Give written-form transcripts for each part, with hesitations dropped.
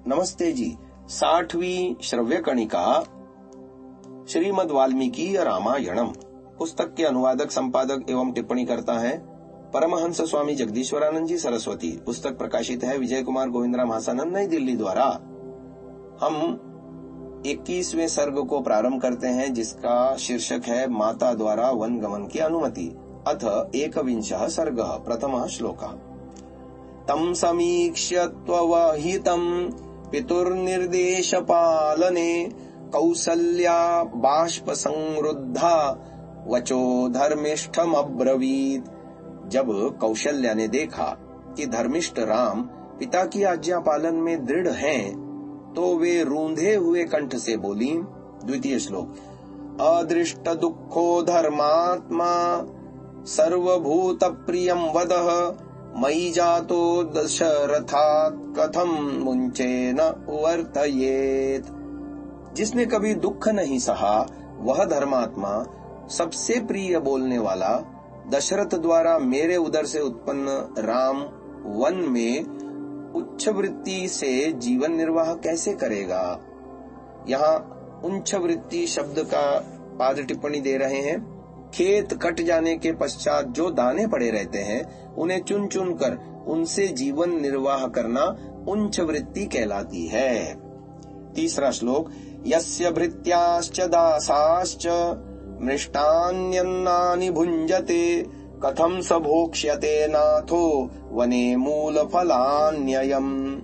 नमस्ते जी। 60वीं श्रव्य कणिका श्रीमद् वाल्मीकि रामायणम पुस्तक के अनुवादक, संपादक एवं टिप्पणी करता है परमहंस स्वामी जगदीश्वरानंद जी सरस्वती। पुस्तक प्रकाशित है विजय कुमार गोविंदराम हासानंद, नई दिल्ली द्वारा। हम 21वें सर्ग को प्रारंभ करते हैं, जिसका शीर्षक है माता द्वारा वन गमन की अनुमति। अथ एकविंशः सर्गः। प्रथमः श्लोकः। तम समीक्ष्य त्ववहितं पितुर्निर्देश पालने कौसल्या बाष्प संरुद्धा वचो धर्मिष्ठम अब्रवीत। जब कौशल्या ने देखा कि धर्मिष्ठ राम पिता की आज्ञा पालन में दृढ़ हैं, तो वे रूंधे हुए कंठ से बोली। द्वितीय श्लोक। अदृष्ट दुखो धर्मात्मा सर्वभूत प्रियम वदः मयि जातो दशरथात् कथम मुंचेन वर्तयेत। जिसने कभी दुख नहीं सहा, वह धर्मात्मा, सबसे प्रिय बोलने वाला दशरथ द्वारा मेरे उदर से उत्पन्न राम वन में उच्च वृत्ति से जीवन निर्वाह कैसे करेगा। यहाँ उच्च वृत्ति शब्द का पाद टिप्पणी दे रहे हैं। खेत कट जाने के पश्चात जो दाने पड़े रहते हैं, उन्हें चुन चुन कर उनसे जीवन निर्वाह करना उच्च वृत्ति कहलाती है। तीसरा श्लोक। यस्य भृत्याश्च दासाश्च मृष्टान्यन्नानि भुञ्जते कथं स भोक्ष्यते नाथो वने मूल फलान्ययम्।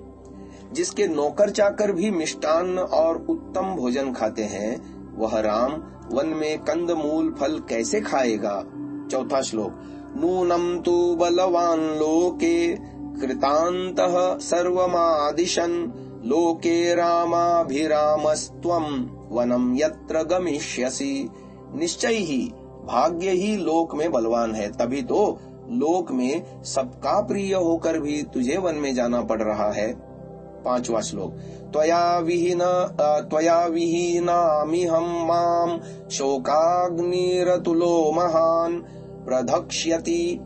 जिसके नौकर चाकर भी मिष्टान्न और उत्तम भोजन खाते हैं, वह राम वन में कंद मूल फल कैसे खाएगा। चौथा श्लोक। नूनम तु बलवान लोके कृतान्तः सर्वमादिशन् लोके रामाभिरामस्त्वं वनम यत्र गमिष्यसि। निश्चय ही भाग्य ही लोक में बलवान है, तभी तो लोक में सबका प्रिय होकर भी तुझे वन में जाना पड़ रहा है। पांचवा श्लोक। त्वया विहीनामिहं मां शोकाग्निरतुलो महान् प्रधक्ष्यति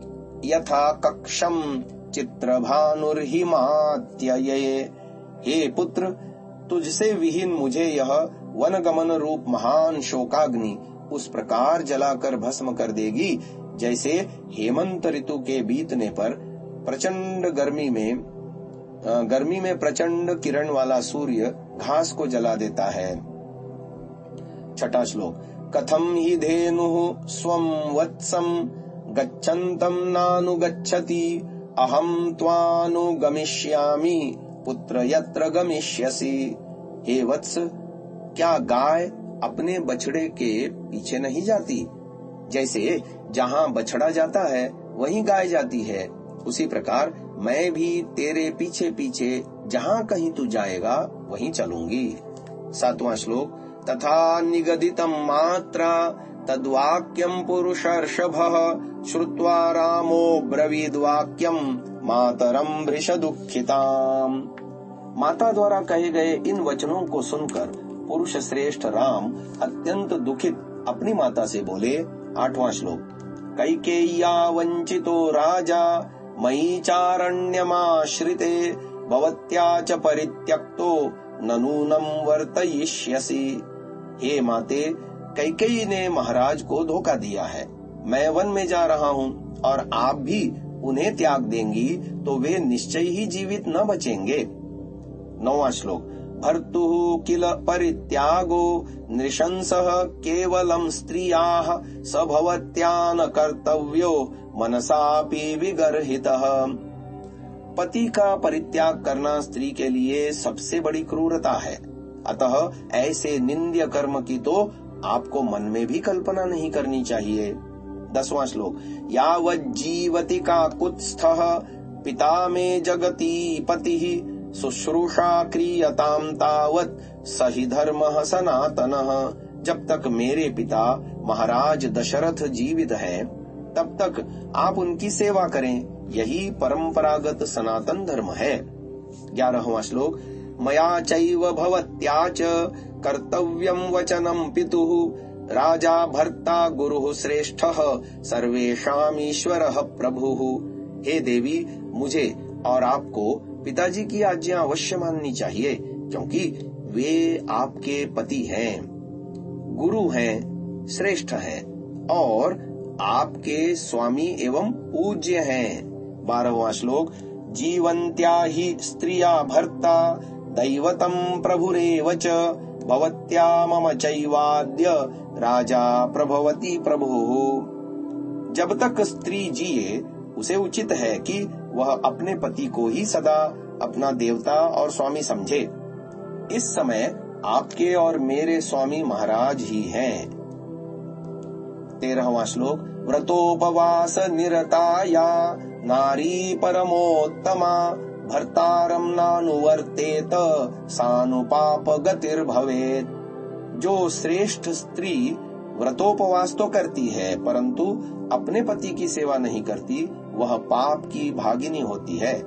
यथा कक्षम चित्रभानुर्हिमात्यये। हे पुत्र, तुझसे विहीन मुझे यह वनगमन रूप महान शोकाग्नि उस प्रकार जलाकर भस्म कर देगी, जैसे हेमंत ऋतु के बीतने पर प्रचंड गर्मी में प्रचंड किरण वाला सूर्य घास को जला देता है। छठा श्लोक। कथम हि धेनुः स्वं वत्सं गच्छन्तं नानुगच्छति अहं त्वानुगमिष्यामि पुत्र यत्र गमिष्यसि। हे वत्स, क्या गाय अपने बछड़े के पीछे नहीं जाती? जैसे जहाँ बछड़ा जाता है वहीं गाय जाती है, उसी प्रकार मैं भी तेरे पीछे पीछे जहाँ कहीं तू जाएगा वहीं चलूंगी। सातवां श्लोक। तथा निगदितं मात्रा तद्वाक्यं पुरुषर्षभः श्रुत्वा रामो ब्रवीद्वाक्यं मातरं वृषदुःखिताम्। माता द्वारा कहे गए इन वचनों को सुनकर पुरुष श्रेष्ठ राम अत्यंत दुखित अपनी माता से बोले। आठवां श्लोक। कैकेय्या वंचितो राजा मयि चारण्यमाश्रिते भवत्या च परित्यक्तो ननूनं वर्तयिष्यसि। हे माते, कैकेयी ने महाराज को धोखा दिया है। मैं वन में जा रहा हूँ और आप भी उन्हें त्याग देंगी तो वे निश्चय ही जीवित न बचेंगे। नौवां श्लोक। भर्तुः किल परित्यागो नृशंसः केवलं स्त्रियाः स भवत्या न कर्तव्यो मनसापि विगर्हितः। पति का परित्याग करना स्त्री के लिए सबसे बड़ी क्रूरता है, अतः ऐसे निंद्य कर्म की तो आपको मन में भी कल्पना नहीं करनी चाहिए। 10वां श्लोक। यावज्जीवति काकुत्स्थः पिता मे जगति पतिः शुश्रूषा क्रियताम तावत् सही धर्मः सनातनः। जब तक मेरे पिता महाराज दशरथ जीवित हैं, तब तक आप उनकी सेवा करें, यही परंपरागत सनातन धर्म है। 11वां श्लोक। मया चैव भवत्या च कर्तव्यं वचनं पितुः राजा भर्ता गुरुः श्रेष्ठः सर्वेषाम् ईश्वरः प्रभुः। हे देवी, मुझे और आपको पिताजी की आज्ञा अवश्य माननी चाहिए, क्योंकि वे आपके पति हैं, गुरु हैं, श्रेष्ठ हैं और आपके स्वामी एवं पूज्य हैं। 12वां श्लोक। जीवन्त्या हि स्त्रिया भर्ता दैवतम प्रभुरेव च भवत्या मम चैवाद्य राजा प्रभवति प्रभुः। जब तक स्त्री जिए उसे उचित है कि वह अपने पति को ही सदा अपना देवता और स्वामी समझे। इस समय आपके और मेरे स्वामी महाराज ही हैं। 13वां श्लोक। व्रतोपवास निरताया नारी परमोत्तमा भर्तारं नानुवर्तेत सानुपाप गतिर्भवेत्। जो श्रेष्ठ स्त्री व्रतोपवास तो करती है परंतु अपने पति की सेवा नहीं करती, वह पाप की भागिनी होती है।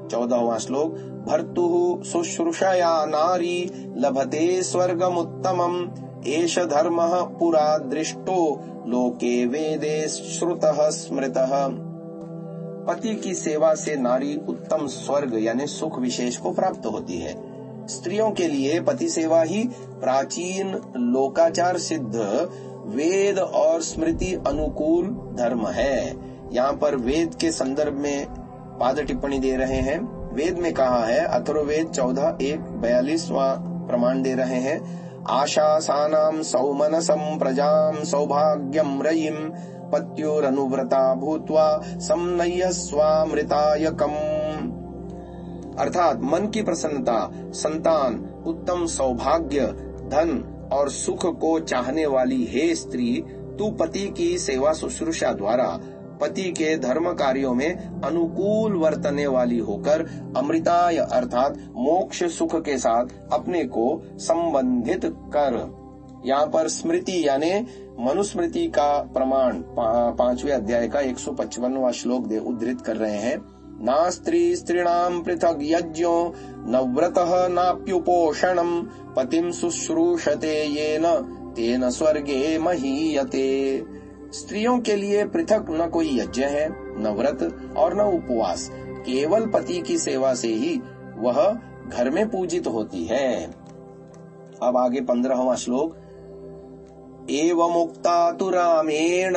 14वां श्लोक। भर्तुः शुश्रूषया नारी लभते स्वर्गमुत्तमम् एष धर्मः पुरा दृष्टो लोके वेदे श्रुतः स्मृतः। पति की सेवा से नारी उत्तम स्वर्ग यानी सुख विशेष को प्राप्त होती है। स्त्रियों के लिए पति सेवा ही प्राचीन लोकाचार सिद्ध वेद और स्मृति अनुकूल धर्म है। यहाँ पर वेद के संदर्भ में पाद टिप्पणी दे रहे हैं। वेद में कहा है, अथर्ववेद 14:1-42वां प्रमाण दे रहे हैं। आशासानां सौमनसं प्रजां सौभाग्यं रयिं पत्युरनुव्रता भूत्वा सम्नयस्वामृतायकम्। अर्थात मन की प्रसन्नता, संतान, उत्तम सौभाग्य, धन और सुख को चाहने वाली हे स्त्री, तू पति की सेवा शुश्रूषा द्वारा पति के धर्म कार्यों में अनुकूल वर्तने वाली होकर अमृताय अर्थात मोक्ष सुख के साथ अपने को संबंधित कर। यहाँ पर स्मृति यानी मनुस्मृति का प्रमाण 5वें अध्याय का 155वां श्लोक उद्धृत कर रहे हैं। नास्त्री स्त्रीणाम पृथक यज्ञो न व्रतः नाप्युपोषणम् पतिं शुश्रूषते येन तेन स्वर्गे महीयते। स्त्रियों के लिए पृथक न कोई यज्ञ है, न व्रत और न उपवास, केवल पति की सेवा से ही वह घर में पूजित होती है। अब आगे 15वां श्लोक। एवमुक्ता तु रामेण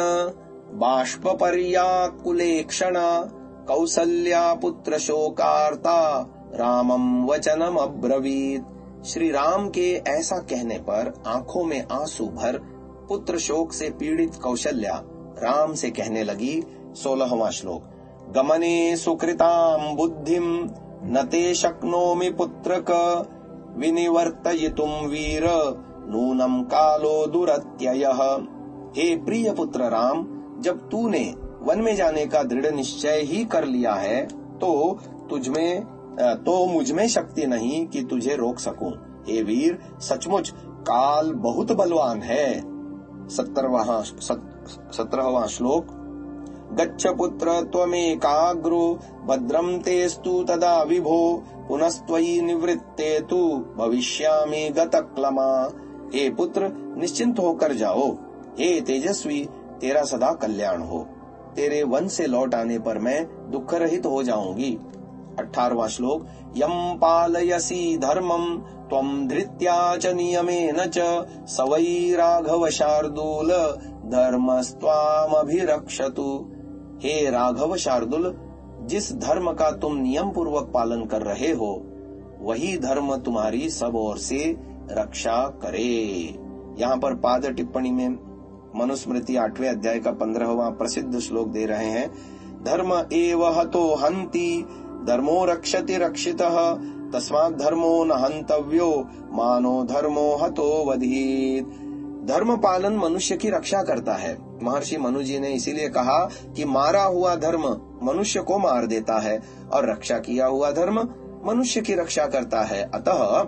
बाष्पपर्याकुलेक्षणा कौसल्या पुत्र शोकार्ता रामं वचनम अब्रवीत। श्री राम के ऐसा कहने पर आंखों में आंसू भर पुत्र शोक से पीड़ित कौशल्या राम से कहने लगी। 16वां श्लोक। गमने सुकृतां बुद्धिं न ते शक्नोमि पुत्रक विनिवर्तयितुं वीर नूनं कालो दुरत्ययः। हे प्रिय पुत्र राम, जब तूने वन में जाने का दृढ़ निश्चय ही कर लिया है तो मुझ में शक्ति नहीं कि तुझे रोक सकूं। हे वीर, सचमुच काल बहुत बलवान है। 17वां श्लोक। गच्छ पुत्र त्वमेकाग्रो भद्रं तेस्तु तदा विभो पुनस्त्वयि निवृत्ते तु भविष्यामि गतक्लमा। हे पुत्र, निश्चिंत होकर जाओ। हे तेजस्वी, तेरा सदा कल्याण हो। तेरे वन से लौट आने पर मैं दुख रहित हो जाऊंगी। 18वां श्लोक। यम पालयसी धर्मं त्वं धृत्या च नियमेन च स वै राघव शार्दूल धर्मस्त्वामभिरक्षतु। हे राघव शार्दुल, जिस धर्म का तुम नियम पूर्वक पालन कर रहे हो वही धर्म तुम्हारी सब ओर से रक्षा करे। यहाँ पर पाद टिप्पणी में मनुस्मृति 8वें अध्याय का 15वां प्रसिद्ध श्लोक दे रहे हैं। धर्म एव हतो हन्ति धर्मो रक्षति रक्षितः तस्मात् धर्मो न हन्तव्यो मानो धर्मो हतो वधीत। धर्म पालन मनुष्य की रक्षा करता है। महर्षि मनु जी ने इसीलिए कहा कि मारा हुआ धर्म मनुष्य को मार देता है और रक्षा किया हुआ धर्म मनुष्य की रक्षा करता है। अतः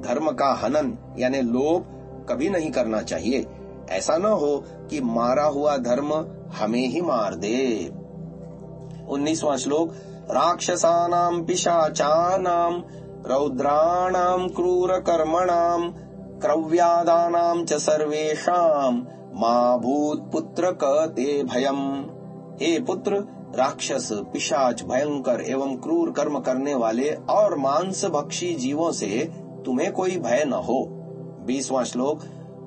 धर्म का हनन यानी लोभ कभी नहीं करना चाहिए। ऐसा न हो कि मारा हुआ धर्म हमें ही मार दे। 19वां श्लोक। राक्षसानां पिशाचानां रौद्राणां क्रूरकर्मणां क्रव्यादानां च सर्वेषां मा भूत पुत्र ते भयम्। हे पुत्र, राक्षस, पिशाच, भयंकर एवं क्रूर कर्म करने वाले और मांस भक्षी जीवों से तुम्हें कोई भय न हो। 20वां श्लोक।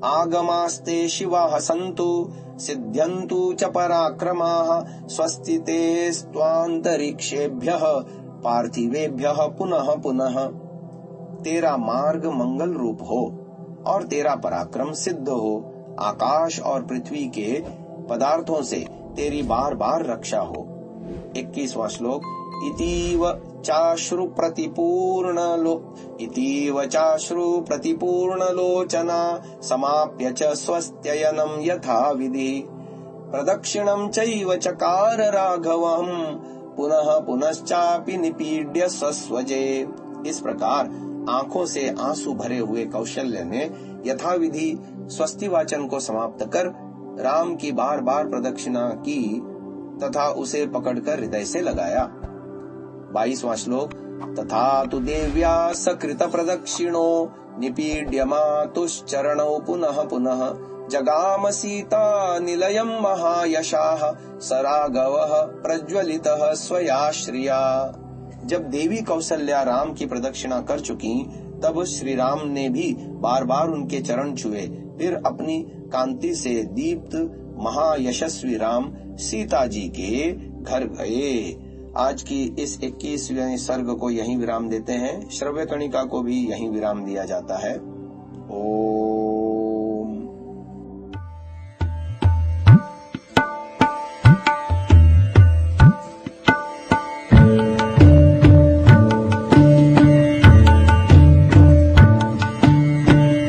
आगमास्ते शिवाः सन्तु सिद्ध्यन्तु च पराक्रमाः स्वस्ति ते स्वान्तरिक्षेभ्यः पार्थिवेभ्यः पुनः पुनः। तेरा मार्ग मंगल रूप हो और तेरा पराक्रम सिद्ध हो। आकाश और पृथ्वी के पदार्थों से तेरी बार बार रक्षा हो। 21वां श्लोक। इतीव चाश्रु प्रतिपूर्ण लोचना समाप्य च स्वस्त्ययनं यथा विधि प्रदक्षिणं चैव चकार राघवं पुनः पुनश्चापि निपीड्य सस्वजे। इस प्रकार आंखों से आंसू भरे हुए कौशल्य ने यथाविधि स्वस्ति वाचन को समाप्त कर राम की बार बार प्रदक्षिणा की तथा उसे पकड़कर हृदय से लगाया। 22वां श्लोक। तथा तु देव्या सकृत प्रदक्षिणो निपीड्य मातुश्चरणौ पुनः पुनः जगाम सीता निलयं महायशाः स राघवः प्रज्वलितः स्वयाश्रिया। जब देवी कौसल्या राम की प्रदक्षिणा कर चुकी तब श्री राम ने भी बार बार उनके चरण छुए, फिर अपनी कांति से दीप्त महायशस्वी राम सीता जी के घर गए। आज की इस 21वें सर्ग को यहीं विराम देते हैं। श्रव्य कणिका को भी यहीं विराम दिया जाता है। ओम।